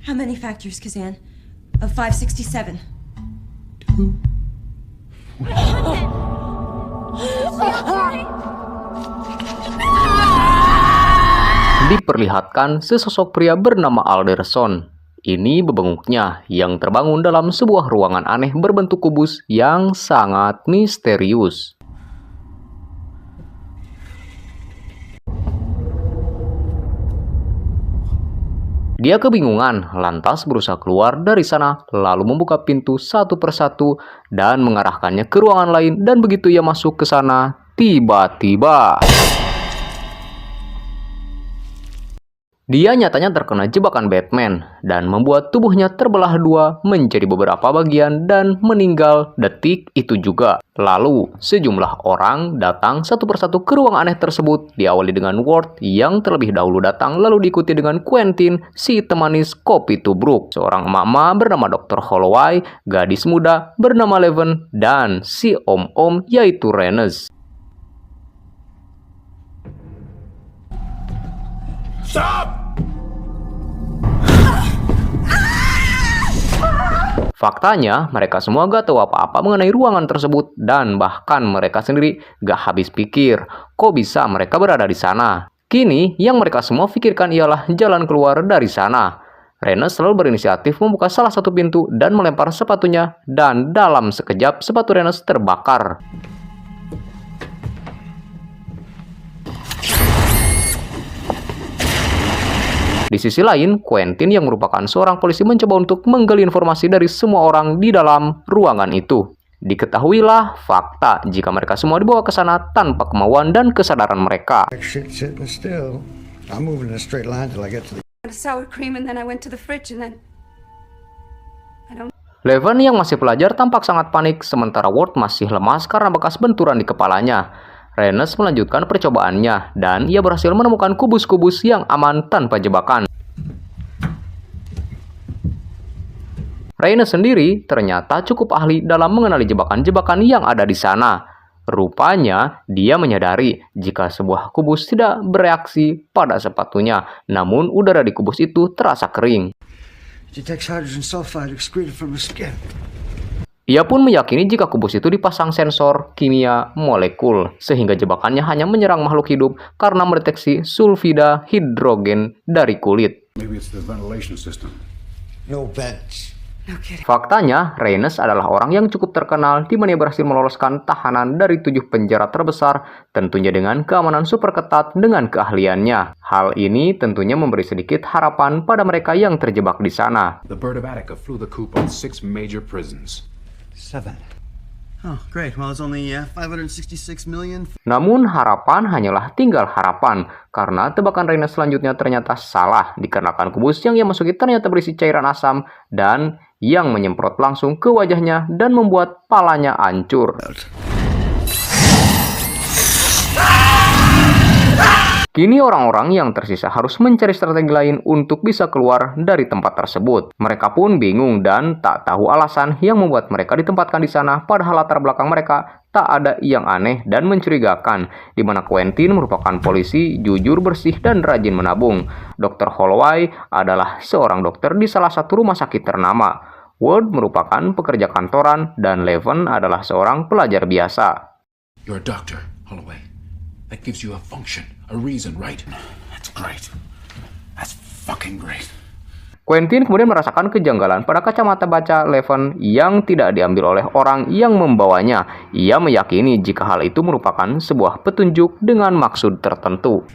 How many factors, Kazan? Of 567. Diperlihatkan sesosok pria bernama Alderson. Ini bebenguknya yang terbangun dalam sebuah ruangan aneh berbentuk kubus yang sangat misterius. Dia kebingungan, lantas berusaha keluar dari sana, lalu membuka pintu satu persatu dan mengarahkannya ke ruangan lain. Dan begitu ia masuk ke sana, tiba-tiba dia nyatanya terkena jebakan Batman dan membuat tubuhnya terbelah dua menjadi beberapa bagian dan meninggal detik itu juga. Lalu, sejumlah orang datang satu persatu ke ruang aneh tersebut, diawali dengan Ward yang terlebih dahulu datang, lalu diikuti dengan Quentin, si temanis kopi tubruk, seorang emak-emak bernama Dr. Holloway, gadis muda bernama Leven, dan si om-om yaitu Rennes. Stop! Faktanya, mereka semua gak tahu apa-apa mengenai ruangan tersebut dan bahkan mereka sendiri gak habis pikir kok bisa mereka berada di sana. Kini, yang mereka semua pikirkan ialah jalan keluar dari sana. Rennes selalu berinisiatif membuka salah satu pintu dan melempar sepatunya, dan dalam sekejap sepatu Rennes terbakar. Di sisi lain, Quentin yang merupakan seorang polisi mencoba untuk menggali informasi dari semua orang di dalam ruangan itu. Diketahuilah fakta jika mereka semua dibawa ke sana tanpa kemauan dan kesadaran mereka. Leven yang masih pelajar tampak sangat panik, sementara Ward masih lemas karena bekas benturan di kepalanya. Rennes melanjutkan percobaannya, dan ia berhasil menemukan kubus-kubus yang aman tanpa jebakan. Rennes sendiri ternyata cukup ahli dalam mengenali jebakan-jebakan yang ada di sana. Rupanya, dia menyadari jika sebuah kubus tidak bereaksi pada sepatunya, namun udara di kubus itu terasa kering. Ia pun meyakini jika kubus itu dipasang sensor kimia molekul, sehingga jebakannya hanya menyerang makhluk hidup karena mendeteksi sulfida hidrogen dari kulit. Faktanya, Rennes adalah orang yang cukup terkenal di mana ia berhasil meloloskan tahanan dari 7 penjara terbesar, tentunya dengan keamanan super ketat dengan keahliannya. Hal ini tentunya memberi sedikit harapan pada mereka yang terjebak di sana. The Bird of Attica flew the coop on 6 major prisons. 7. Oh, great. Well, it's only 566 million. Namun harapan hanyalah tinggal harapan, karena tebakan Rennes selanjutnya ternyata salah, dikarenakan kubus yang ia masuki ternyata berisi cairan asam dan yang menyemprot langsung ke wajahnya dan membuat palanya hancur. Kini orang-orang yang tersisa harus mencari strategi lain untuk bisa keluar dari tempat tersebut. Mereka pun bingung dan tak tahu alasan yang membuat mereka ditempatkan di sana, padahal latar belakang mereka tak ada yang aneh dan mencurigakan, di mana Quentin merupakan polisi jujur, bersih, dan rajin menabung. Dr. Holloway adalah seorang dokter di salah satu rumah sakit ternama. Ward merupakan pekerja kantoran dan Leven adalah seorang pelajar biasa. You're a doctor, Holloway. That gives you a function, a reason, right? That's great. That's fucking great. Quentin kemudian merasakan kejanggalan pada kacamata baca Leven yang tidak diambil oleh orang yang membawanya. Ia meyakini jika hal itu merupakan sebuah petunjuk dengan maksud tertentu.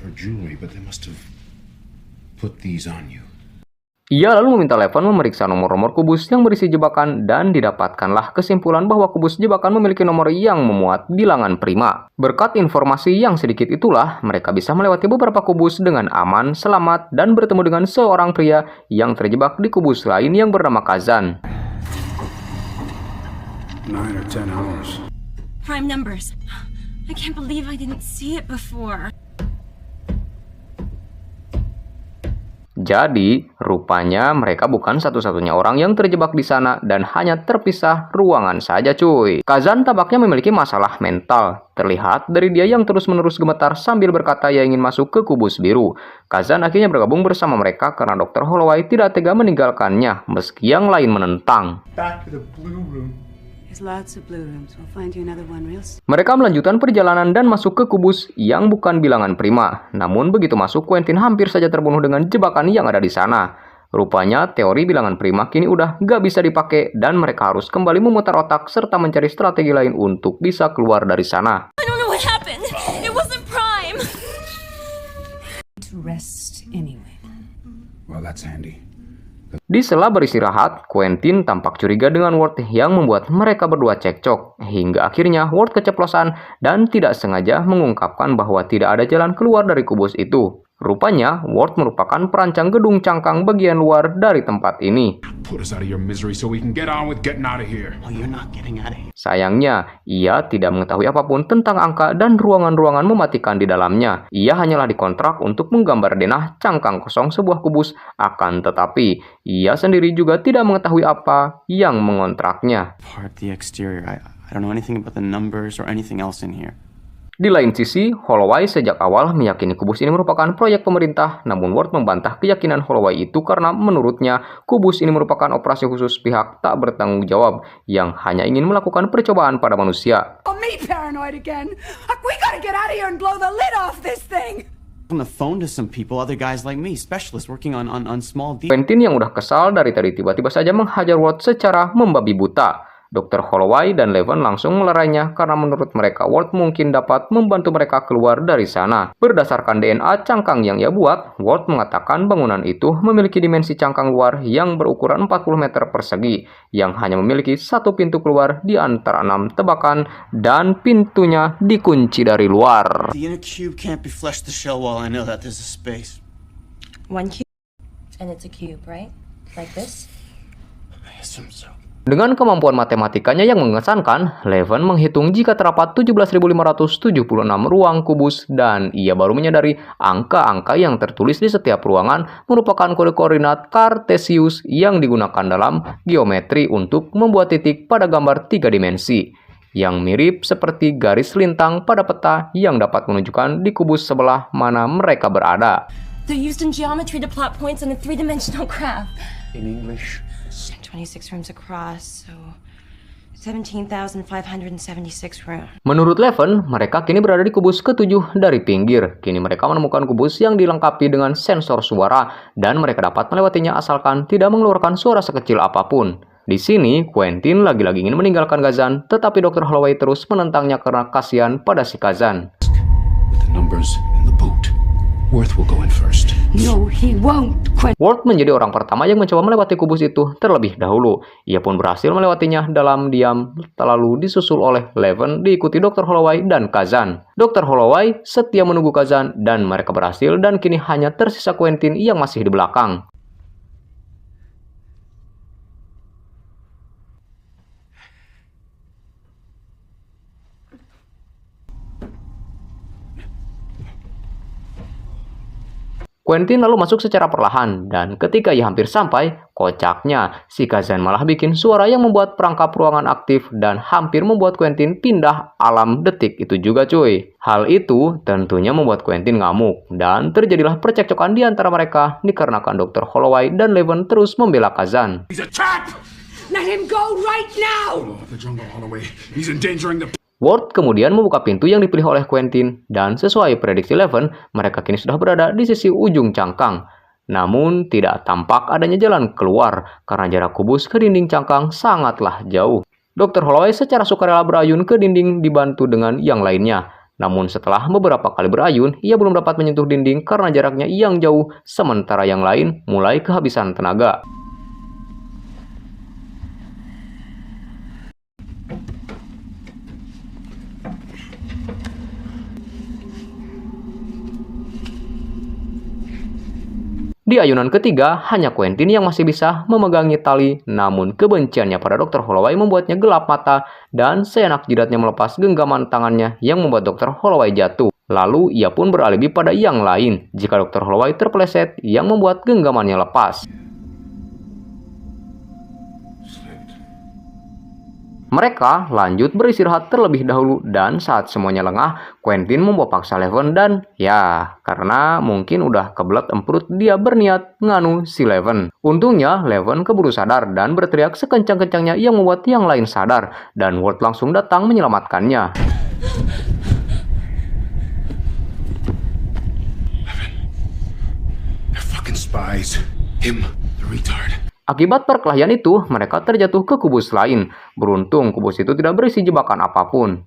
Ia lalu meminta Leven memeriksa nomor-nomor kubus yang berisi jebakan dan didapatkanlah kesimpulan bahwa kubus jebakan memiliki nomor yang memuat bilangan prima. Berkat informasi yang sedikit itulah, mereka bisa melewati beberapa kubus dengan aman, selamat, dan bertemu dengan seorang pria yang terjebak di kubus lain yang bernama Kazan. 9 or 10 hours. Prime numbers. I can't believe I didn't see it before. Jadi, rupanya mereka bukan satu-satunya orang yang terjebak di sana dan hanya terpisah ruangan saja cuy. Kazan tampaknya memiliki masalah mental. Terlihat dari dia yang terus-menerus gemetar sambil berkata ia ingin masuk ke kubus biru. Kazan akhirnya bergabung bersama mereka karena Dr. Holloway tidak tega meninggalkannya meski yang lain menentang. Back to the blue room. There's lots of blue rooms. We'll find you another one real soon. Mereka melanjutkan perjalanan dan masuk ke kubus yang bukan bilangan prima. Namun begitu masuk, Quentin hampir saja terbunuh dengan jebakan yang ada di sana. Rupanya teori bilangan prima kini udah gak bisa dipakai dan mereka harus kembali memutar otak serta mencari strategi lain untuk bisa keluar dari sana. I don't know what happened. It wasn't Prime. To rest anyway. Well, that's handy. Di sela beristirahat, Quentin tampak curiga dengan Ward yang membuat mereka berdua cekcok. Hingga akhirnya Ward keceplosan dan tidak sengaja mengungkapkan bahwa tidak ada jalan keluar dari kubus itu. Rupanya, Ward merupakan perancang gedung cangkang bagian luar dari tempat ini. Put us out of your misery so we can get on with getting out of here. Oh, you're not getting out of here. Sayangnya, ia tidak mengetahui apapun tentang angka dan ruangan-ruangan mematikan di dalamnya. Ia hanyalah dikontrak untuk menggambar denah cangkang kosong sebuah kubus. Akan tetapi, ia sendiri juga tidak mengetahui apa yang mengontraknya. Part the exterior. I don't know anything about the numbers or anything else in here. Di lain sisi, Holloway sejak awal meyakini kubus ini merupakan proyek pemerintah, namun Ward membantah keyakinan Holloway itu karena menurutnya kubus ini merupakan operasi khusus pihak tak bertanggung jawab yang hanya ingin melakukan percobaan pada manusia. Oh, me paranoid again. We gotta get out of here and blow the lid off this thing. On the phone to some people, other guys like me, specialists working on small details. Quentin yang udah kesal dari tadi tiba-tiba saja menghajar Ward secara membabi buta. Dr. Holloway dan Leven langsung melerainya karena menurut mereka Ward mungkin dapat membantu mereka keluar dari sana. Berdasarkan DNA cangkang yang ia buat, Ward mengatakan bangunan itu memiliki dimensi cangkang luar yang berukuran 40 meter persegi, yang hanya memiliki satu pintu keluar di antara 6 tebakan dan pintunya dikunci dari luar. The inner cube can't be flushed the shell wall. I know that there's a space. One cube. And it's a cube, right? Like this? I assume so. Dengan kemampuan matematikanya yang mengesankan, Leven menghitung jika terdapat 17.576 ruang kubus dan ia baru menyadari angka-angka yang tertulis di setiap ruangan merupakan kode koordinat Cartesius yang digunakan dalam geometri untuk membuat titik pada gambar 3 dimensi, yang mirip seperti garis lintang pada peta yang dapat menunjukkan di kubus sebelah mana mereka berada. They're used in geometry to plot points on a three-dimensional graph. In English? 26 rooms across, so 17,576 rooms. Menurut Leven, mereka kini berada di kubus ke-7 dari pinggir. Kini mereka menemukan kubus yang dilengkapi dengan sensor suara dan mereka dapat melewatinya asalkan tidak mengeluarkan suara sekecil apapun. Di sini, Quentin lagi-lagi ingin meninggalkan Kazan, tetapi Dr. Holloway terus menentangnya karena kasihan pada si Kazan. With the numbers in the boot. Worth will go in first. No, he won't. Ward menjadi orang pertama yang mencoba melewati kubus itu terlebih dahulu. Ia pun berhasil melewatinya dalam diam, lalu disusul oleh Leven, diikuti Dr. Holloway dan Kazan. Dr. Holloway setia menunggu Kazan dan mereka berhasil dan kini hanya tersisa Quentin yang masih di belakang. Quentin lalu masuk secara perlahan, dan ketika ia hampir sampai, kocaknya, si Kazan malah bikin suara yang membuat perangkap ruangan aktif dan hampir membuat Quentin pindah alam detik itu juga cuy. Hal itu tentunya membuat Quentin ngamuk, dan terjadilah percekcokan di antara mereka dikarenakan Dr. Holloway dan Leven terus membela Kazan. He's a trap! Let him go right now. Oh, the jungle Holloway. He's endangering the... Ward kemudian membuka pintu yang dipilih oleh Quentin, dan sesuai prediksi Leven, mereka kini sudah berada di sisi ujung cangkang. Namun, tidak tampak adanya jalan keluar, karena jarak kubus ke dinding cangkang sangatlah jauh. Dr. Holloway secara sukarela berayun ke dinding dibantu dengan yang lainnya. Namun setelah beberapa kali berayun, ia belum dapat menyentuh dinding karena jaraknya yang jauh, sementara yang lain mulai kehabisan tenaga. Di ayunan ketiga, hanya Quentin yang masih bisa memegangi tali, namun kebenciannya pada Dr. Holloway membuatnya gelap mata, dan seenak jidatnya melepas genggaman tangannya yang membuat Dr. Holloway jatuh. Lalu ia pun beralibi pada yang lain jika Dr. Holloway terpeleset yang membuat genggamannya lepas. Mereka lanjut beristirahat terlebih dahulu dan saat semuanya lengah, Quentin membawa paksa Leven dan ya, karena mungkin udah kebelet emprut, dia berniat nganu si Leven. Untungnya Leven keburu sadar dan berteriak sekencang-kencangnya yang membuat yang lain sadar dan Ward langsung datang menyelamatkannya. They're fucking spies. Him, the retard. Akibat perkelahian itu, mereka terjatuh ke kubus lain. Beruntung kubus itu tidak berisi jebakan apapun.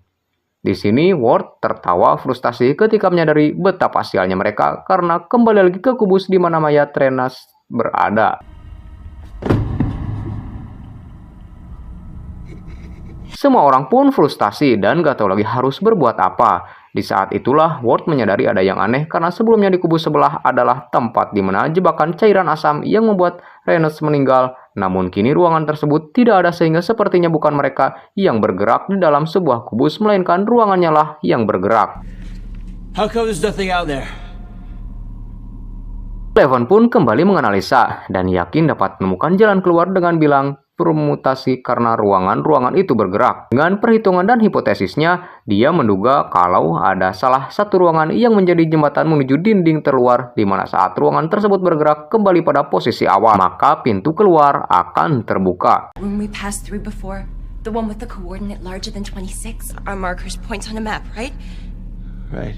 Di sini, Ward tertawa frustasi ketika menyadari betapa sialnya mereka karena kembali lagi ke kubus di mana mayat Renas berada. Semua orang pun frustasi dan gak tahu lagi harus berbuat apa. Di saat itulah, Ward menyadari ada yang aneh karena sebelumnya di kubus sebelah adalah tempat di mana jebakan cairan asam yang membuat Renas meninggal. Namun kini ruangan tersebut tidak ada sehingga sepertinya bukan mereka yang bergerak di dalam sebuah kubus, melainkan ruangannya lah yang bergerak. How come there's nothing out there? Leven pun kembali menganalisa dan yakin dapat menemukan jalan keluar dengan bilang permutasi karena ruangan-ruangan itu bergerak. Dengan perhitungan dan hipotesisnya, dia menduga kalau ada salah satu ruangan yang menjadi jembatan menuju dinding terluar, di mana saat ruangan tersebut bergerak kembali pada posisi awal, maka pintu keluar akan terbuka. Room we passed through before, the one with the coordinate larger than 26. Our markers point on a map, right? Right.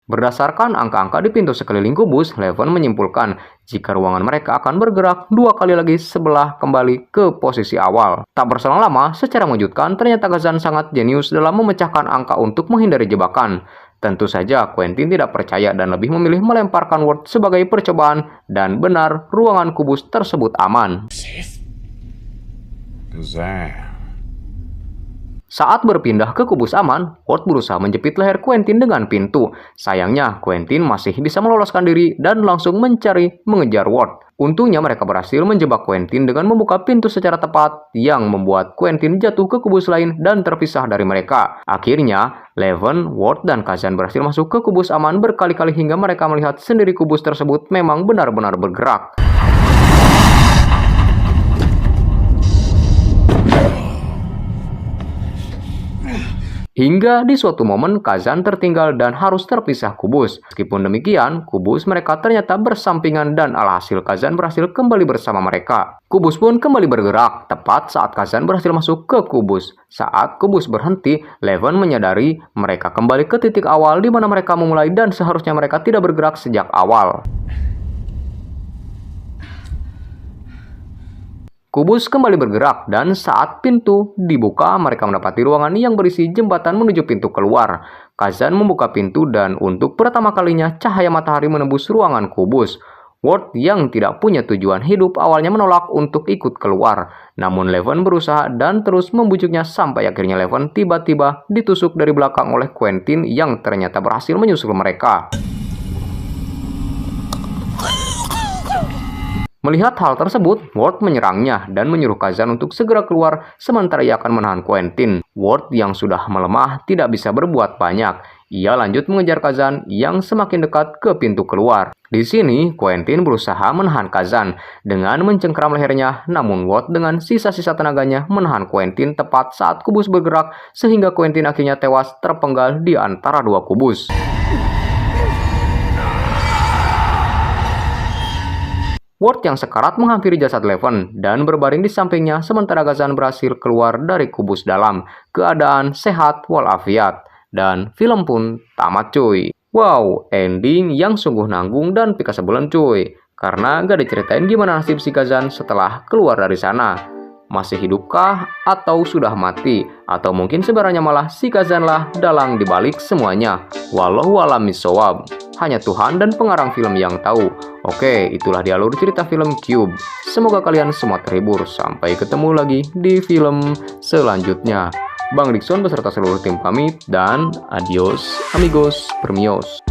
Berdasarkan angka-angka di pintu sekeliling kubus, Leven menyimpulkan jika ruangan mereka akan bergerak 2 kali lagi sebelah kembali ke posisi awal. Tak berselang lama, secara mengejutkan, ternyata Kazan sangat jenius dalam memecahkan angka untuk menghindari jebakan. Tentu saja Quentin tidak percaya dan lebih memilih melemparkan Ward sebagai percobaan, dan benar, ruangan kubus tersebut aman. Saat berpindah ke kubus aman, Ward berusaha menjepit leher Quentin dengan pintu. Sayangnya, Quentin masih bisa meloloskan diri dan langsung mengejar Ward. Untungnya mereka berhasil menjebak Quentin dengan membuka pintu secara tepat yang membuat Quentin jatuh ke kubus lain dan terpisah dari mereka. Akhirnya, Leven, Ward, dan Kazan berhasil masuk ke kubus aman berkali-kali hingga mereka melihat sendiri kubus tersebut memang benar-benar bergerak. Hingga di suatu momen Kazan tertinggal dan harus terpisah kubus. Meskipun demikian, kubus mereka ternyata bersampingan dan alhasil Kazan berhasil kembali bersama mereka. Kubus pun kembali bergerak, tepat saat Kazan berhasil masuk ke kubus. Saat kubus berhenti, Leven menyadari mereka kembali ke titik awal di mana mereka memulai dan seharusnya mereka tidak bergerak sejak awal. Kubus kembali bergerak dan saat pintu dibuka, mereka mendapati ruangan yang berisi jembatan menuju pintu keluar. Kazan membuka pintu dan untuk pertama kalinya cahaya matahari menembus ruangan kubus. Ward yang tidak punya tujuan hidup awalnya menolak untuk ikut keluar. Namun Leven berusaha dan terus membujuknya sampai akhirnya Leven tiba-tiba ditusuk dari belakang oleh Quentin yang ternyata berhasil menyusul mereka. Melihat hal tersebut, Ward menyerangnya dan menyuruh Kazan untuk segera keluar sementara ia akan menahan Quentin. Ward yang sudah melemah tidak bisa berbuat banyak. Ia lanjut mengejar Kazan yang semakin dekat ke pintu keluar. Di sini, Quentin berusaha menahan Kazan dengan mencengkram lehernya, namun Ward dengan sisa-sisa tenaganya menahan Quentin tepat saat kubus bergerak sehingga Quentin akhirnya tewas terpenggal di antara dua kubus. Ward yang sekarat menghampiri jasad Leven dan berbaring di sampingnya sementara Kazan berhasil keluar dari kubus dalam keadaan sehat walafiat. Dan film pun tamat cuy. Wow, ending yang sungguh nanggung dan pika sebulan cuy. Karena gak diceritain gimana nasib si Kazan setelah keluar dari sana. Masih hidupkah atau sudah mati? Atau mungkin sebenarnya malah si Kazan lah dalang dibalik semuanya. Wallahu a'lam bishawab. Hanya Tuhan dan pengarang film yang tahu. Oke, itulah di alur cerita film Cube. Semoga kalian semua terhibur. Sampai ketemu lagi di film selanjutnya. Bang Dikson beserta seluruh tim pamit dan adios amigos permios.